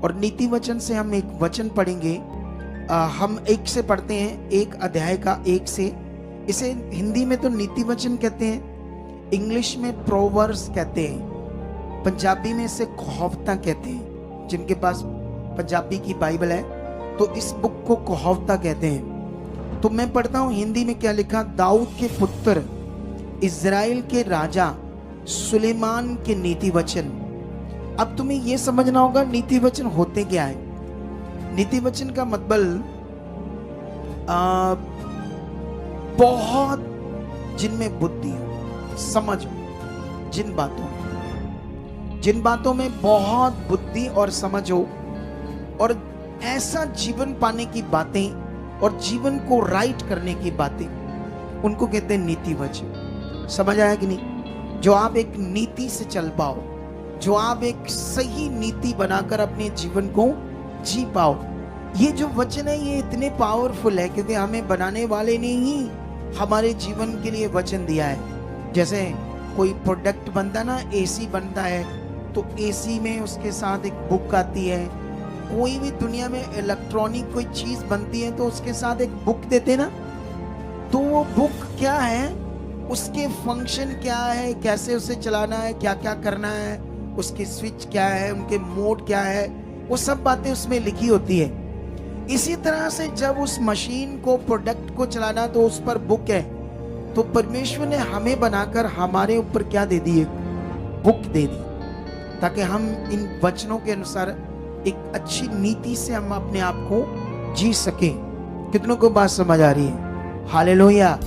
और नीति वचन से हम एक वचन पढ़ेंगे। हम एक से पढ़ते हैं, एक अध्याय का एक से। इसे हिंदी में तो नीति वचन कहते हैं, इंग्लिश में प्रोवर्ब्स कहते हैं, पंजाबी में इसे कहावतां कहते हैं। जिनके पास पंजाबी की बाइबल है तो इस बुक को कहावतां कहते हैं। तो मैं पढ़ता हूं हिंदी में क्या लिखा। दाऊद के पुत्र इज़राइल के राजा सुलेमान के नीति वचन। अब तुम्हें यह समझना होगा नीति वचन होते क्या है। नीति वचन का मतलब बहुत जिनमें बुद्धि हो, समझ हो, जिन बातों में बहुत बुद्धि और समझ हो, और ऐसा जीवन पाने की बातें और जीवन को राइट करने की बातें, उनको कहते हैं नीति वचन। समझ आया कि नहीं? जो आप एक नीति से चल पाओ, जो आप एक सही नीति बनाकर अपने जीवन को जी पाओ। ये जो वचन है ये इतने पावरफुल है क्योंकि हमें बनाने वाले ने ही हमारे जीवन के लिए वचन दिया है। जैसे कोई प्रोडक्ट बनता ना, एसी बनता है तो एसी में उसके साथ एक बुक आती है। कोई भी दुनिया में इलेक्ट्रॉनिक कोई चीज बनती है तो उसके साथ एक बुक देते ना। तो वो बुक क्या है, उसके फंक्शन क्या है, कैसे उसे चलाना है, क्या क्या करना है, उसके स्विच क्या है, उनके मोड क्या है, वो सब बातें उसमें लिखी होती है। इसी तरह से जब उस मशीन को, प्रोडक्ट को चलाना तो उस पर बुक है। तो परमेश्वर ने हमें बनाकर हमारे ऊपर क्या दे दी, एक बुक दे दी, ताकि हम इन वचनों के अनुसार एक अच्छी नीति से हम अपने आप को जी सकें। कितनों को बात समझ आ रही है? हालेलुया।